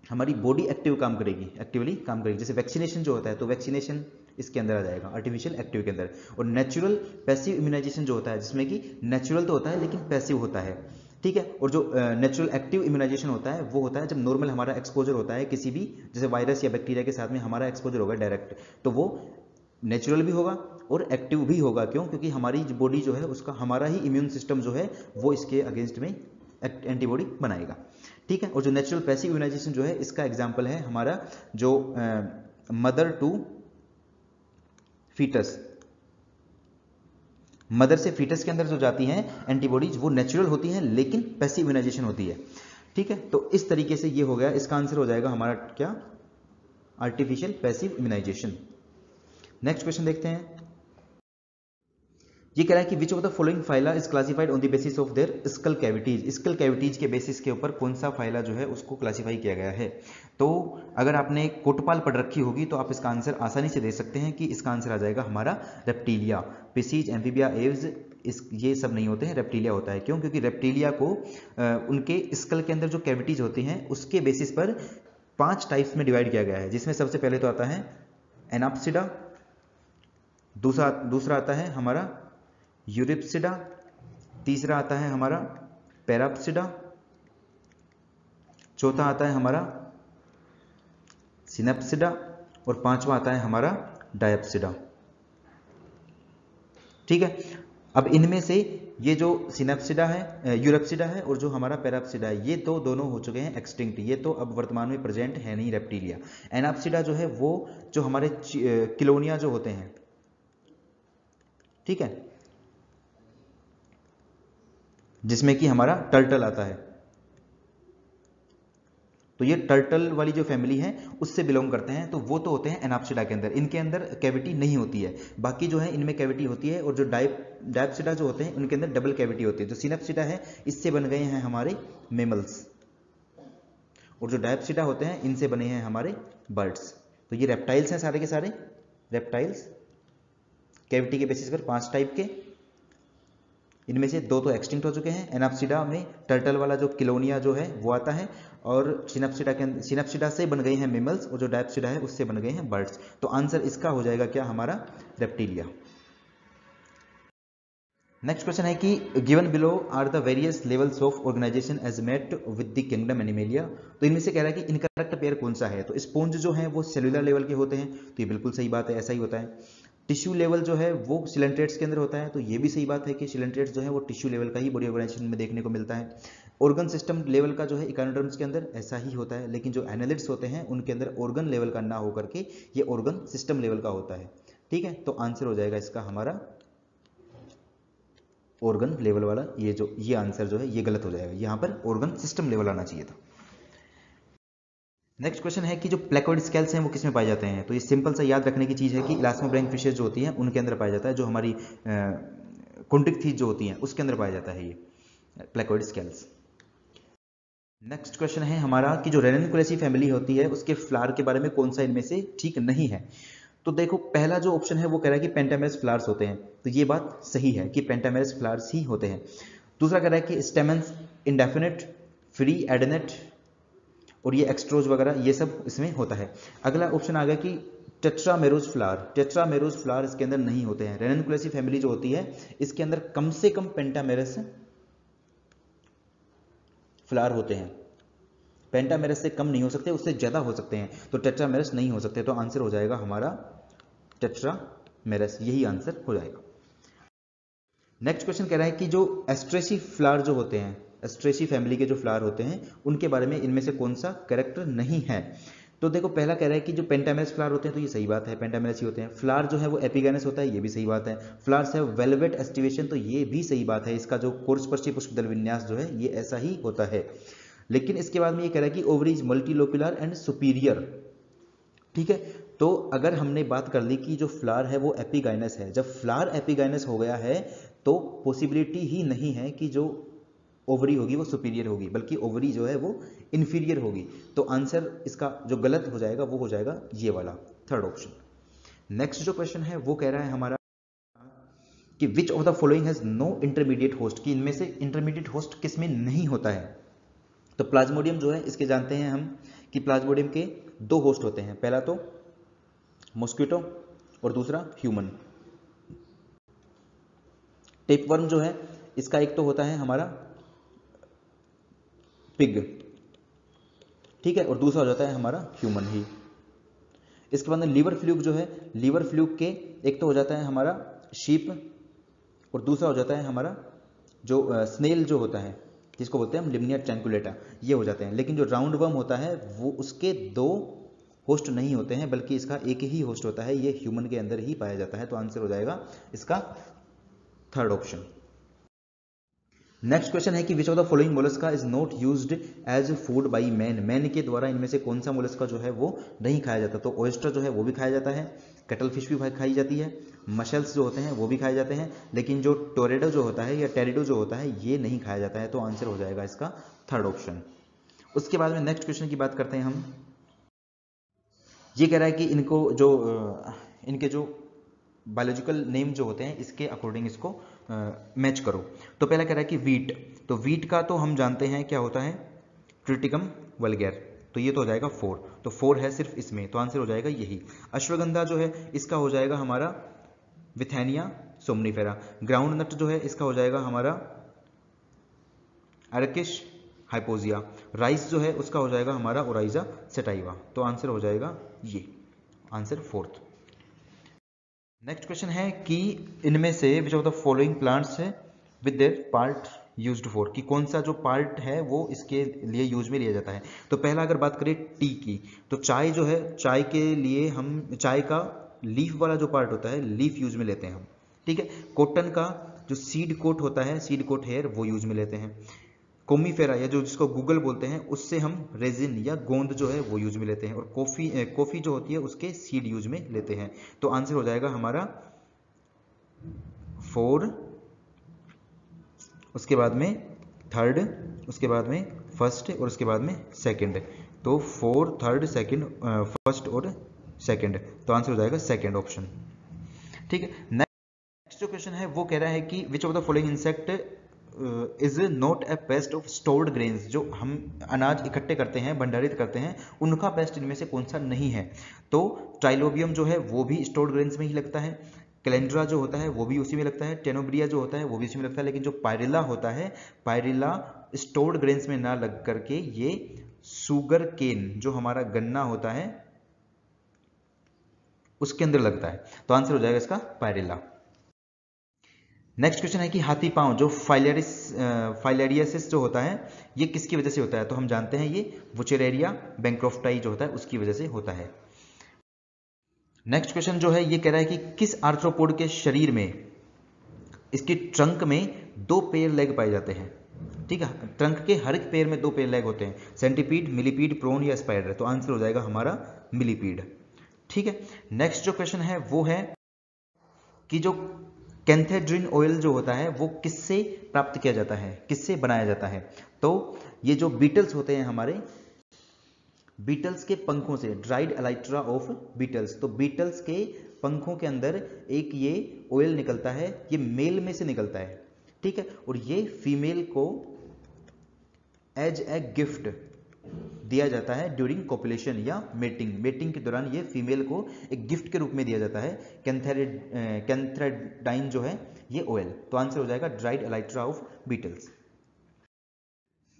हमारी बॉडी एक्टिव काम करेगी, एक्टिवली काम करेगी। जैसे वैक्सीनेशन जो होता है तो वैक्सीनेशन इसके अंदर आ जाएगा, आर्टिफिशियल एक्टिव के अंदर। और नेचुरल पैसिव इम्यूनाइजेशन जो होता है, जिसमें कि नेचुरल तो होता है लेकिन पैसिव होता है। ठीक है, और जो नेचुरल एक्टिव इम्यूनाइजेशन होता है वो होता है जब नॉर्मल हमारा एक्सपोजर होता है किसी भी, जैसे वायरस या बैक्टीरिया के साथ में हमारा एक्सपोजर होगा डायरेक्ट, तो वो नेचुरल भी होगा और एक्टिव भी होगा। क्यों? क्योंकि हमारी बॉडी जो है उसका, हमारा ही इम्यून सिस्टम जो है वो इसके अगेंस्ट में एंटीबॉडी बनाएगा। ठीक है, और जो नेचुरल पैसिव इम्यूनाइजेशन जो है इसका एग्जांपल है हमारा जो मदर टू फीटस, मदर से फीटस के अंदर जो जाती हैं एंटीबॉडीज वो नेचुरल होती हैं लेकिन पैसिव इम्यूनाइजेशन होती है। ठीक है, तो इस तरीके से ये हो गया, इसका आंसर हो जाएगा हमारा क्या? Artificial passive immunisation. Next question देखते हैं। ये कह रहा है कि which of the following phyla is classified on the basis of their skull cavities. Skull cavities के बेसिस के ऊपर कौन सा फाइला जो है उसको क्लासिफाई किया गया है? तो अगर आपने कोटपाल पढ़ रखी होगी तो आप इसका आंसर आसानी से दे सकते हैं कि इसका आंसर आ जाएगा हमारा रेप्टीलिया। पिसीज, एम्फीबिया, एव्स ये सब नहीं होते हैं, रेप्टीलिया होता है। क्यों? क्योंकि रेप्टीलिया को उनके स्कल के अंदर जो कैविटीज होती हैं उसके बेसिस पर 5 टाइप्स में डिवाइड किया गया है, जिसमें सबसे पहले तो आता है एनाप्सिडा, दूसरा आता है हमारा यूरिप्सिडा, तीसरा आता है हमारा पैराप्सिडा, चौथा आता है हमारा सिनेप्सिडा और पांचवा आता है हमारा डायप्सिडा। ठीक है, अब इनमें से ये जो सिनेप्सिडा है, यूरिप्सिडा है और जो हमारा पैराप्सिडा है, ये तो दोनों हो चुके हैं एक्सटिंक्ट, ये तो अब वर्तमान में प्रेजेंट है नहीं रेप्टीलिया। एनाप्सिडा जो है वो जो हमारे किलोनिया जो होते हैं, ठीक है, जिसमें कि हमारा टर्टल आता है, तो ये टर्टल वाली जो फैमिली है उससे बिलोंग करते हैं, तो वो तो होते हैं एनाप्सिडा के अंदर, इनके अंदर कैविटी नहीं होती है। बाकी जो है इनमें कैविटी होती है, और जो डायप्सिडा जो होते हैं उनके अंदर डबल कैविटी होती है। जो सिनेप्सिडा है इससे बन गए हैं हमारे मेमल्स, और जो डायप्सिडा होते हैं इनसे बने हैं हमारे बर्ड्स। तो ये रेप्टाइल्स हैं सारे के सारे, रेप्टाइल्स कैविटी के बेसिस पर 5 टाइप के, इनमें से 2 तो एक्सटिंक्ट हो चुके हैं। एनाप्सिडा में टर्टल वाला जो किलोनिया जो है वो आता है, और सिनेप्सिडा से बन गए हैं मेमल्स, और जो डायप्सिडा है उससे बन गए हैं बर्ड्स। तो आंसर इसका हो जाएगा क्या? हमारा रेप्टीलिया। नेक्स्ट क्वेश्चन है कि given below are the various levels of organisation as met with the kingdom Animalia. तो इनमें से कह रहा है कि इनकरेक्ट पेयर कौन सा है? तो स्पॉन्ज जो है वो सेलुलर लेवल के होते हैं, तो ये बिल्कुल सही बात है, ऐसा ही होता है। टिश्यू लेवल जो है वो सिलेंट्रेट्स के अंदर होता है, तो ये भी सही बात है कि सिलेंट्रेट्स जो है वो टिश्यू लेवल का ही बॉडी ऑर्गेनाइजेशन में देखने को मिलता है। ऑर्गन सिस्टम लेवल का जो है इकोनोडर्म्स के अंदर ऐसा ही होता है, लेकिन जो एनालिड्स होते हैं उनके अंदर ऑर्गन लेवल का ना होकर के ये ऑर्गन सिस्टम लेवल का होता है। ठीक है, तो आंसर हो जाएगा इसका हमारा ऑर्गन लेवल वाला। ये आंसर जो है ये गलत हो जाएगा, यहाँ पर ऑर्गन सिस्टम लेवल आना चाहिए था। नेक्स्ट क्वेश्चन है कि जो प्लेकोइड स्केल्स हैं वो किस में पाए जाते हैं? तो ये सिंपल सा याद रखने की चीज़ है कि इलास्मोब्रैंक फिशेज जो होती हैं उनके अंदर पाया जाता है, जो हमारी कॉन्ट्रिक थीथ जो होती हैं उसके अंदर पाया जाता है ये प्लेकोइड स्केल्स। नेक्स्ट क्वेश्चन है हमारा कि जो रेननकुलेसी फैमिली होती है उसके फ्लावर के बारे में कौन सा इनमें से ठीक नहीं है? तो देखो, पहला जो ऑप्शन है वो कह रहा है कि पेंटामेरस फ्लावर्स होते हैं, तो ये बात सही है कि पेंटामेरस फ्लावर्स ही होते हैं। दूसरा कह रहा है कि स्टेमन्स इंडेफिनिट, फ्री, एडेनेट और ये एक्सट्रोज वगैरह ये सब इसमें होता है। अगला ऑप्शन आ गया कि टेट्रामेरोस फ्लावर, टेट्रामेरोस फ्लावर इसके अंदर नहीं होते हैं। रेननकुलेसी फैमिली जो होती है इसके अंदर कम से कम पेंटामेरस फ्लावर होते हैं, पेंटामेरस से कम नहीं हो सकते, उससे ज्यादा हो सकते हैं, तो टेट्रामेरस नहीं हो सकते। तो आंसर हो जाएगा हमारा टेट्रामेरस, यही आंसर हो जाएगा। नेक्स्ट क्वेश्चन कह रहा है कि जो एस्ट्रेसी फ्लावर जो होते हैं, एस्ट्रेसी फैमिली के जो फ्लावर होते हैं, उनके बारे में इनमें से कौन सा कैरेक्टर नहीं है। तो देखो पहला कह रहा है कि जो पेंटामेरस फ्लावर होते हैं, तो ये सही बात है, पेंटामेरस ही होते हैं। फ्लावर जो है वो एपिगैनस होता है, ये भी सही बात है। फ्लावर्स है वेलवेट एस्टिवेशन, तो ये भी सही बात है। इसका जो कोर्सस्पर्शी पुष्पदल विन्यास जो है ये ऐसा ही होता है। लेकिन इसके बाद में ये कह रहा है कि ओवरी इज मल्टीलोक्युलर एंड सुपीरियर। ठीक है, तो अगर हमने बात कर ली कि जो फ्लावर है वो एपिगाइनस है, जब फ्लावर एपिगाइनस हो गया है तो पॉसिबिलिटी ही नहीं है कि जो ओवरी होगी वो सुपीरियर होगी, बल्कि ओवरी जो है वो इन्फीरियर होगी। तो आंसर इसका जो गलत हो जाएगा वो हो जाएगा ये वाला, थर्ड ऑप्शन। नेक्स्ट जो क्वेश्चन है वो कह रहा है हमारा कि which of the following has no intermediate host, कि इनमें से इंटरमीडिएट होस्ट किस में नहीं होता है। तो प्लाज्मोडियम जो है इसके जानते हैं हम कि प्लाज्मोडियम के दो होस्ट होते हैं, पहला तो मॉस्किटो और दूसरा ह्यूमन। टेपवर्म जो है इसका एक तो होता है हमारा पिग, ठीक है, और दूसरा हो जाता है हमारा ह्यूमन ही। इसके बाद में लीवर फ्लूक जो है, लीवर फ्लूक के एक तो हो जाता है हमारा शीप और दूसरा हो जाता है हमारा जो स्नेल जो होता है, जिसको बोलते हैं हम लिम्निया ट्रैंकुलेटा, ये हो जाते हैं। लेकिन जो राउंड वर्म होता है वो उसके दो होस्ट नहीं होते हैं, बल्कि इसका एक ही होस्ट होता है, ये ह्यूमन के अंदर ही पाया जाता है। तो आंसर हो जाएगा इसका थर्ड ऑप्शन। नेक्स्ट क्वेश्चन है कि which of the following Mollusca is not used as food by man, man के द्वारा इनमें से कौन सा मोलस्का जो है वो नहीं खाया जाता। तो ऑयस्टर जो है वो भी खाया जाता है, कटल फिश भी खाई जाती है, मशल्स जो होते हैं वो भी खाए जाते हैं, लेकिन जो टोरेडो जो होता है या टेरिडो जो होता है ये नहीं खाया जाता है। तो आंसर हो जाएगा इसका थर्ड ऑप्शन। उसके बाद में नेक्स्ट क्वेश्चन की बात करते हैं हम। ये कह रहा है कि इनको जो इनके जो बायोलॉजिकल नेम जो होते हैं इसके अकॉर्डिंग इसको मैच करो। तो पहला कह रहा है कि वीट, तो वीट का तो हम जानते हैं क्या होता है, ट्रिटिकम वल्गैर, तो ये तो हो जाएगा 4, तो 4 है सिर्फ इसमें, तो आंसर हो जाएगा यही। अश्वगंधा जो है इसका हो जाएगा हमारा विथेनिया सोमनीफेरा। ग्राउंड नट जो है इसका हो जाएगा हमारा अरकिश हाइपोजिया। राइस जो है उसका हो जाएगा हमारा ओराइजा सेटाइवा। तो आंसर हो जाएगा ये, आंसर फोर्थ। नेक्स्ट क्वेश्चन है कि इनमें से which of the following plants है with their part used for, कि कौन सा जो पार्ट है वो इसके लिए यूज में लिया जाता है। तो पहला अगर बात करें टी की, तो चाय जो है, चाय के लिए हम चाय का लीफ वाला जो पार्ट होता है लीफ यूज में लेते हैं हम, ठीक है। कॉटन का जो सीड कोट होता है, सीड कोट हेयर, वो यूज में लेते हैं। कोमीफेरा या जो जिसको गूगल बोलते हैं उससे हम रेजिन या गोंद जो है वो यूज में लेते हैं। और कॉफी जो होती है उसके सीड यूज में लेते हैं। तो आंसर हो जाएगा हमारा 4, उसके बाद में थर्ड, उसके बाद में फर्स्ट और उसके बाद में सेकंड। तो 4, थर्ड, सेकंड, फर्स्ट और सेकंड, तो आंसर हो जाएगा सेकंड ऑप्शन, ठीक है। नेक्स्ट जो क्वेश्चन है वो कह रहा है कि which of the following insect is not a paste of stored grains, जो हम अनाज इकट्ठे करते हैं, भंडारित करते हैं, उनका पेस्ट इनमें से कौन सा नहीं है। तो ट्राइलोबियम जो है वो भी स्टोर्ड ग्रेन्स में ही लगता है, कैलेंड्रा जो होता है वो भी उसी में लगता है, टेनोब्रिया जो होता है वो भी उसी में लगता है, लेकिन जो पायरिला होता है, पायरिला स्टोर्ड ग्रेन्स में ना लग करके ये सुगर केन जो हमारा गन्ना होता है उसके अंदर लगता है। तो आंसर हो जाएगा इसका पायरिला। नेक्स्ट क्वेश्चन है कि हाथी पांव जो फाइलेरियासिस जो होता है ये किसकी वजह से होता है। तो हम जानते हैं ये वुचेरेरिया बैंक्रोफ्टाई जो होता है उसकी वजह से होता है। नेक्स्ट क्वेश्चन जो है ये कह रहा है कि किस आर्थ्रोपोड के शरीर में, इसकी ट्रंक में 2 पेयर लेग पाए जाते हैं, ठीक है। ट्रंक के हर एक पेयर में 2 पेयर लेग होते हैं, सेंटीपीड, मिलीपीड, प्रोन या स्पाइडर। तो आंसर हो जाएगा हमारा मिलीपीड, ठीक है। नेक्स्ट जो क्वेश्चन है वो है कि जो कैंथेड्रिन ऑयल जो होता है वो किससे प्राप्त किया जाता है, किससे बनाया जाता है। तो ये जो बीटल्स होते हैं हमारे, बीटल्स के पंखों से, ड्राइड एलाइट्रा ऑफ बीटल्स, तो बीटल्स के पंखों के अंदर एक ये ऑयल निकलता है, ये मेल में से निकलता है, ठीक है। और ये फीमेल को एज ए गिफ्ट दिया जाता है ड्यूरिंग कॉपुलेशन या मेटिंग, मेटिंग के दौरान ये फीमेल को एक गिफ्ट के रूप में दिया जाता है कैंथ्रेडाइन जो है ये ऑयल। तो आंसर हो जाएगा dried elytra of beetles.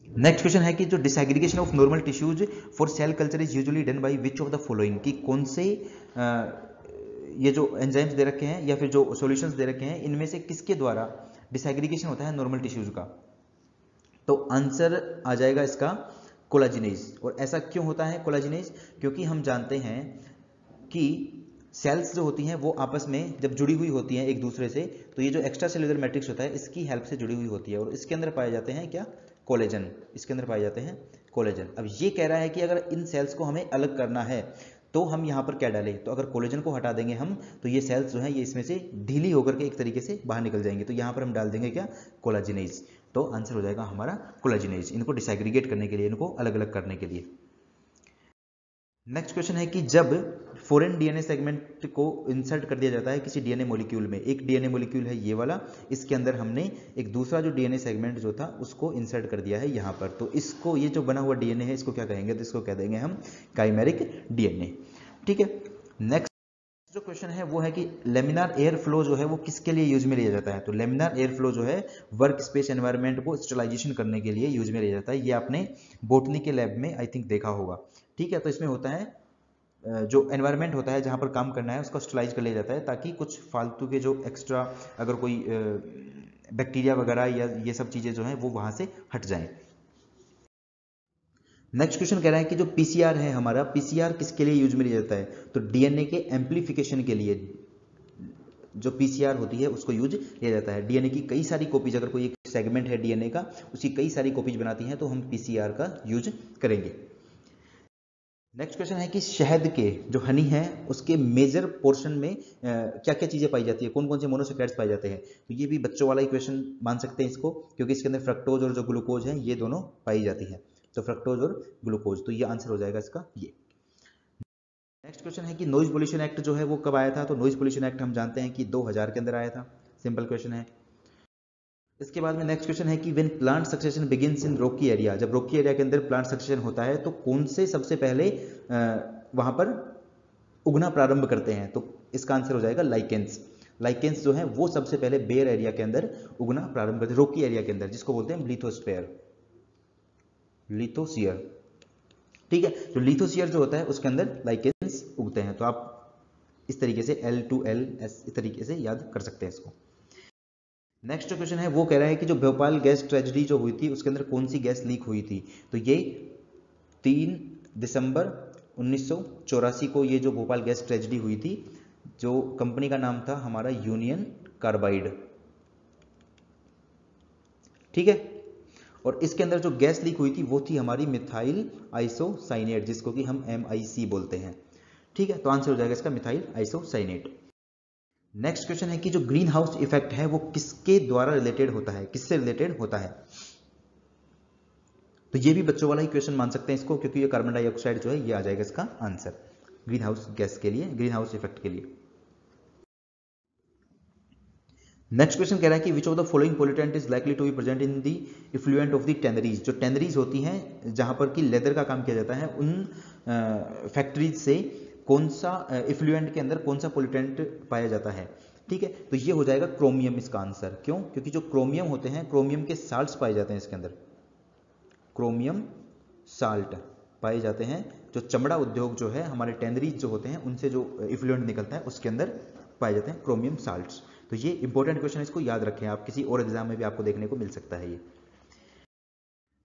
Next question है कि जो disaggregation of normal tissues for cell culture is usually done by which of the following, कि कौन से ये जो एंजाइम्स दे रखे हैं या फिर जो सॉल्यूशंस दे रखे हैं इनमें से किसके द्वारा डिसएग्रीगेशन होता है नॉर्मल टिश्यूज का। तो आंसर आ जाएगा इसका कोलाजिनेज। और ऐसा क्यों होता है कोलाजिनेज? क्योंकि हम जानते हैं कि सेल्स जो होती हैं वो आपस में जब जुड़ी हुई होती हैं एक दूसरे से, तो ये जो एक्स्ट्रा सेलुलर मैट्रिक्स होता है इसकी हेल्प से जुड़ी हुई होती है, और इसके अंदर पाए जाते हैं क्या? कोलेजन। इसके अंदर पाए जाते हैं कोलेजन। अब ये कह रहा है कि अगर इन सेल्स को हमें अलग करना है तो हम यहाँ पर क्या डालें? तो अगर कोलेजन को हटा देंगे हम, तो ये सेल्स जो हैं ये इसमें से ढीली होकर के एक तरीके से बाहर निकल जाएंगे, तो यहाँ पर हम डाल देंगे क्या? कोलाजिनेज। तो आंसर हो जाएगा हमारा कोलाजिनेज, इनको डिसएग्रीगेट करने के लिए, इनको अलग अलग करने के लिए। नेक्स्ट क्वेश्चन है कि जब फॉरेन डीएनए सेगमेंट को इंसर्ट कर दिया जाता है किसी डीएनए मॉलिक्यूल में, एक डीएनए मॉलिक्यूल है ये वाला, इसके अंदर हमने एक दूसरा जो डीएनए सेगमेंट जो था उसको इंसर्ट कर दिया है यहाँ पर, तो इसको, ये जो बना हुआ डीएनए है इसको क्या कहेंगे? तो इसको कह देंगे हम काइमेरिक डीएनए। ठीक है। नेक्स्ट जो क्वेश्चन है वो है कि लेमिनार एयर फ्लो जो है वो किसके लिए यूज में लिया जाता है? तो लेमिनार एयर फ्लो जो है वर्क स्पेस एनवायरनमेंट को स्टरलाइजेशन करने के लिए यूज में लिया जाता है। ये आपने बोटनी के लैब में आई थिंक देखा होगा। ठीक है। तो इसमें होता है जो एनवायरनमेंट होता है जहाँ पर काम करना है उसको स्टरलाइज कर लिया जाता है, ताकि कुछ फालतू के जो एक्स्ट्रा अगर कोई बैक्टीरिया वगैरह या ये सब चीज़ें जो हैं वो वहाँ से हट जाएं। नेक्स्ट क्वेश्चन कह रहा है कि जो पीसीआर है हमारा, पीसीआर किसके लिए यूज में लिया जाता है? तो डीएनए के एम्प्लीफिकेशन के लिए जो पीसीआर होती है उसको यूज लिया जाता है। डीएनए की कई सारी कॉपीज, अगर कोई एक सेगमेंट है डीएनए का उसकी कई सारी कॉपीज बनाती हैं तो हम पीसीआर का यूज करेंगे। नेक्स्ट क्वेश्चन है कि शहद के जो हनी है उसके मेजर पोर्शन में क्या क्या चीजें पाई जाती है, कौन कौन से मोनोसैकराइड्स पाए जाते हैं? तो ये भी बच्चों वाला ही क्वेश्चन मान सकते हैं इसको, क्योंकि इसके अंदर फ्रक्टोज और जो ग्लूकोज है ये दोनों पाई जाती है। तो फ्रक्टोज और ग्लूकोज, तो ये आंसर हो जाएगा इसका ये। नेक्स्ट क्वेश्चन है कि नॉइज पोल्यूशन एक्ट जो है वो कब आया था? तो नॉइज पोल्यूशन एक्ट हम जानते हैं कि 2000 के अंदर आया था। सिंपल क्वेश्चन है। इसके बाद में नेक्स्ट क्वेश्चन है कि when plant succession begins in Rocky area, जब रॉकी एरिया के अंदर प्लांट सक्सेशन होता है तो कौन से सबसे पहले वहां पर उगना प्रारंभ करते हैं? तो इसका आंसर हो जाएगा लाइकेंस। लाइकेंस जो है वो सबसे पहले बेयर एरिया के अंदर उगना प्रारंभ करते हैं, रॉकी एरिया के अंदर, जिसको बोलते हैं लिथोस्फेयर, लिथोस्फीयर। ठीक है। तो लिथोस्फीयर जो होता है उसके अंदर लाइकेंस उगते हैं। तो आप इस तरीके से L2LS इस तरीके से याद कर सकते हैं इसको। नेक्स्ट जो क्वेश्चन है वो कह रहा है कि जो भोपाल गैस ट्रेजेडी जो हुई थी उसके अंदर कौन सी गैस लीक हुई थी? तो ये 3 दिसंबर 1984 को ये जो भोपाल गैस ट्रेजेडी हुई थी, जो कंपनी का नाम था हमारा यूनियन कार्बाइड। ठीक है। और इसके अंदर जो गैस लीक हुई थी वो थी हमारी मिथाइल आइसोसाइनेट, जिसको कि हम MIC बोलते हैं। ठीक है। तो आंसर हो जाएगा इसका मिथाइल आइसोसाइनेट। नेक्स्ट क्वेश्चन है कि जो ग्रीन हाउस इफेक्ट है वो किसके द्वारा रिलेटेड होता है, किससे रिलेटेड होता है? तो ये भी बच्चों वाला ही क्वेश्चन मान सकते हैं इसको, क्योंकि ये कार्बन डाइऑक्साइड जो है ये आ जाएगा इसका आंसर ग्रीन हाउस गैस के लिए, ग्रीन हाउस इफेक्ट के लिए। नेक्स्ट क्वेश्चन कह रहा है कि which of the following pollutant is likely to be present in the effluent of the tanneries. जो टैनरीज होती हैं जहां पर कि लेदर का काम किया जाता है, उन फैक्ट्रीज से कौन सा इफ्लुएंट के अंदर कौन सा पोल्यूटेंट पाया जाता है? ठीक है। तो ये हो जाएगा क्रोमियम इसका आंसर। क्यों? क्योंकि जो क्रोमियम होते हैं, क्रोमियम के साल्ट्स पाए जाते हैं इसके अंदर, क्रोमियम साल्ट पाए जाते हैं। जो चमड़ा उद्योग जो है, हमारे टैनरीज जो होते हैं उनसे जो इफ्लुएंट निकलता है उसके अंदर पाए जाते हैं क्रोमियम साल्ट्स। तो ये इंपॉर्टेंट क्वेश्चन है, इसको याद रखें आप, किसी और एग्जाम में भी आपको देखने को मिल सकता है ये।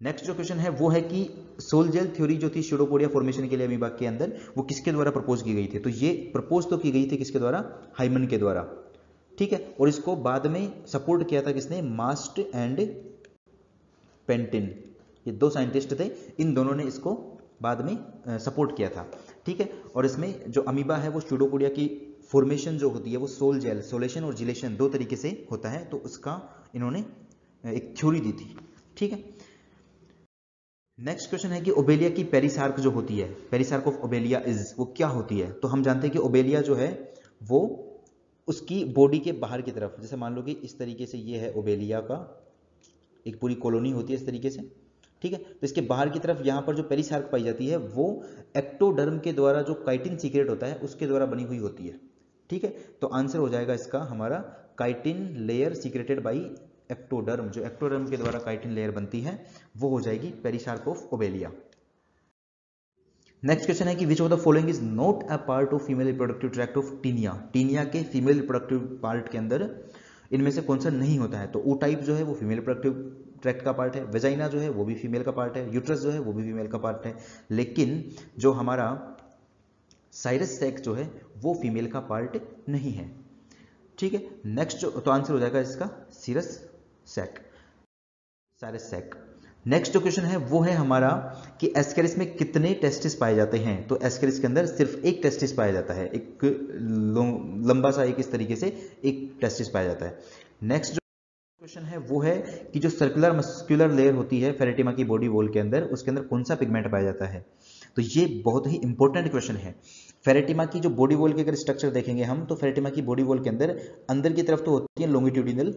नेक्स्ट जो क्वेश्चन है वो है कि सोल जेल थ्योरी जो थी स्यूडोपोडिया फॉर्मेशन के लिए अमीबा के अंदर, वो किसके द्वारा प्रपोज की गई थी? तो ये प्रपोज तो की गई थी किसके द्वारा? हाइमन के द्वारा। ठीक है। और इसको बाद में सपोर्ट किया था किसने? मास्ट एंड पेंटिन, ये दो साइंटिस्ट थे, इन दोनों ने इसको बाद में सपोर्ट किया था। ठीक है। और इसमें जो अमीबा है वो स्यूडोपोडिया की फॉर्मेशन जो होती है वो सोल जेल, सोलेशन और जिलेशन दो तरीके से होता है, तो उसका इन्होंने एक थ्योरी दी थी। ठीक है। नेक्स्ट क्वेश्चन है कि ओबेलिया की पेरिसार्क जो होती है, पेरिसार्क ऑफ ओबेलिया इज, वो क्या होती है? तो हम जानते हैं कि ओबेलिया जो है वो उसकी बॉडी के बाहर की तरफ, जैसे मान लो कि इस तरीके से ये है ओबेलिया का एक पूरी कॉलोनी होती है इस तरीके से। ठीक है। तो इसके बाहर की तरफ यहाँ पर जो पेरिसार्क पाई जाती है वो एक्टोडर्म के द्वारा जो काइटिन सीक्रेट होता है उसके द्वारा बनी हुई होती है। ठीक है। तो आंसर हो जाएगा इसका हमारा chitin layer secreted by ectoderm. जो एक्टोडर्म के द्वारा काइटिन लेयर बनती है वो हो जाएगी perisarc of Obelia. Next question है कि which of the following is not a part of female reproductive tract of Taenia. Taenia के फीमेल रिप्रोडक्टिव पार्ट के अंदर इनमें से कौन सा नहीं होता है? तो ओ टाइप जो है वो फीमेल रिप्रोडक्टिव ट्रैक्ट का पार्ट है, वेजाइना जो है वो भी फीमेल का पार्ट है, यूट्रस जो है वो भी फीमेल का पार्ट है, लेकिन जो हमारा साइरस सैक जो है वो फीमेल का पार्ट नहीं है। ठीक है, नेक्स्ट जो तो आंसर हो जाएगा इसका serous sac, serous sac. Next जो क्वेश्चन है वो है हमारा कि एस्केरिस में कितने टेस्टिस पाए जाते हैं? तो एस्केरिस के अंदर सिर्फ एक टेस्टिस पाया जाता है, एक लंबा सा एक इस तरीके से एक टेस्टिस पाया जाता है। नेक्स्ट जो क्वेश्चन है वो है कि जो सर्कुलर मस्कुलर लेयर होती है फेरेटिमा की बॉडी वॉल के अंदर, उसके अंदर कौन सा पिगमेंट पाया जाता है? तो ये बहुत ही इंपॉर्टेंट क्वेश्चन है। फेरेटिमा की जो बॉडी वॉल के अगर स्ट्रक्चर देखेंगे हम, तो फेरेटिमा की बॉडी वॉल के अंदर की तरफ तो होती है लॉन्गिट्यूडिनल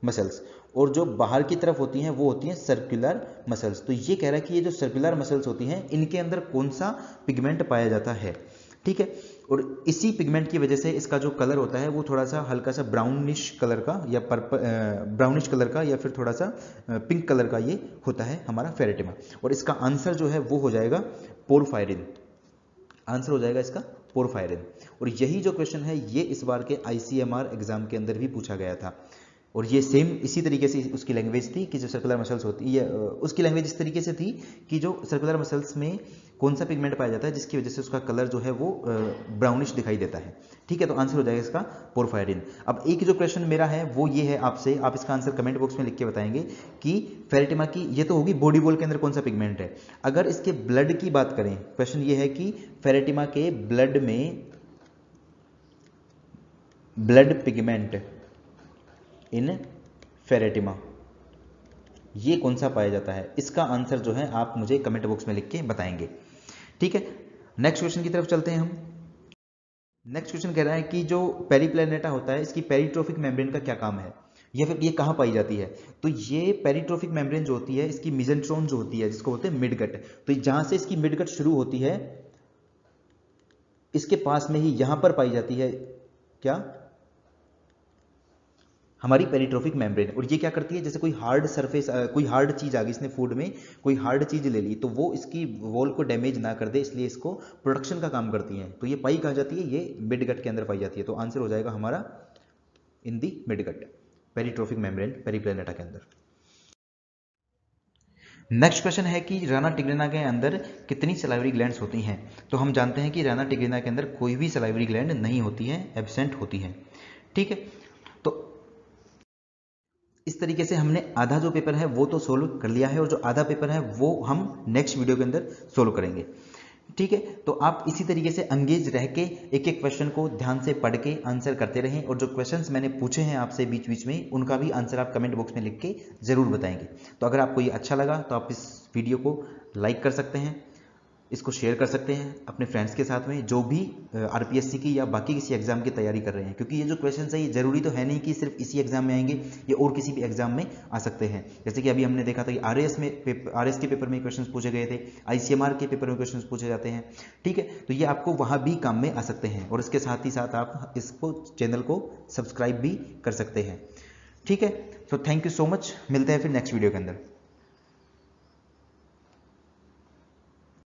मसल्स, और जो बाहर की तरफ होती हैं वो होती हैं सर्कुलर मसल्स। तो ये कह रहा है कि ये जो सर्कुलर मसल्स होती हैं इनके अंदर कौन सा पिगमेंट पाया जाता है। ठीक है, और इसी पिगमेंट की वजह से इसका जो कलर होता है वो थोड़ा सा हल्का सा ब्राउनिश कलर का या ब्राउनिश कलर का या फिर थोड़ा सा पिंक कलर का ये होता है हमारा फेरेटिमा। और इसका आंसर जो है वो हो जाएगा पोरफायरिन, आंसर हो जाएगा इसका पोरफायरिन। और यही जो क्वेश्चन है ये इस बार के ICMR एग्जाम के अंदर भी पूछा गया था, और ये सेम इसी तरीके से उसकी लैंग्वेज थी कि जो सर्कुलर मसल्स होती है उसकी लैंग्वेज इस तरीके से थी कि जो सर्कुलर मसल्स में कौन सा पिगमेंट पाया जाता है जिसकी वजह से उसका कलर जो है वो ब्राउनिश दिखाई देता है। ठीक है, तो आंसर हो जाएगा इसका पोरफायरिन। अब एक जो क्वेश्चन मेरा है वो ये है आपसे, आप इसका आंसर कमेंट बॉक्स में लिख के बताएंगे कि फेरेटिमा की ये तो होगी बॉडी वॉल के अंदर कौन सा पिगमेंट है। अगर इसके ब्लड की बात करें, क्वेश्चन ये है कि फेरेटिमा के ब्लड में ब्लड पिगमेंट इन फेरेटिमा ये कौन सा पाया जाता है, इसका आंसर जो है आप मुझे कमेंट बॉक्स में लिख के बताएंगे। ठीक है, नेक्स्ट क्वेश्चन की तरफ चलते हैं हम। नेक्स्ट क्वेश्चन कह रहा है कि जो पेरिप्लैनेटा होता है इसकी पेरिट्रोफिक मेम्ब्रेन का क्या काम है, या फिर ये कहाँ पाई जाती है? तो ये पेरिट्रोफिक मेम्ब्रेन जो होती है इसकी मिजेंट्रोन जो होती है जिसको बोलते हैं मिडगट, तो जहां से इसकी मिडगट शुरू होती है इसके पास में ही यहां पर पाई जाती है क्या, हमारी पेरिट्रोफिक मेम्ब्रेन। और ये क्या करती है, जैसे कोई हार्ड सरफेस कोई हार्ड चीज आ गई, इसने फूड में कोई हार्ड चीज ले ली तो वो इसकी वॉल को डैमेज ना कर दे, इसलिए इसको प्रोटेक्शन का काम करती है। तो ये पाई कहाँ जाती है, ये मिडगट के अंदर पाई जाती है। तो आंसर हो जाएगा हमारा इन दी मिडगट, पेरिट्रोफिक मेम्ब्रेन पेरिप्लैनेटा के अंदर। नेक्स्ट क्वेश्चन है कि राना टिग्रिना के अंदर कितनी सलाइवरी ग्लैंड्स होती हैं? तो हम जानते हैं कि राना टिग्रिना के अंदर कोई भी सलाइवरी ग्लैंड नहीं होती है, एब्सेंट होती है। ठीक है, तो इस तरीके से हमने आधा जो पेपर है वो तो सोल्व कर लिया है, और जो आधा पेपर है वो हम नेक्स्ट वीडियो के अंदर सोल्व करेंगे। ठीक है, तो आप इसी तरीके से अंगेज रह के एक एक क्वेश्चन को ध्यान से पढ़ के आंसर करते रहें, और जो क्वेश्चंस मैंने पूछे हैं आपसे बीच बीच में उनका भी आंसर आप कमेंट बॉक्स में लिख के जरूर बताएंगे। तो अगर आपको ये अच्छा लगा तो आप इस वीडियो को लाइक कर सकते हैं, इसको शेयर कर सकते हैं अपने फ्रेंड्स के साथ में जो भी RPSC की या बाकी किसी एग्जाम की तैयारी कर रहे हैं, क्योंकि ये जो क्वेश्चन है ये जरूरी तो है नहीं कि सिर्फ इसी एग्जाम में आएंगे, ये और किसी भी एग्जाम में आ सकते हैं। जैसे कि अभी हमने देखा था कि RAS के पेपर में क्वेश्चन पूछे गए थे, ICMR के पेपर में क्वेश्चन पूछे जाते हैं। ठीक है, तो ये आपको वहाँ भी काम में आ सकते हैं, और इसके साथ ही साथ आप इसको चैनल को सब्सक्राइब भी कर सकते हैं। ठीक है, तो थैंक यू सो मच, मिलते हैं फिर नेक्स्ट वीडियो के अंदर।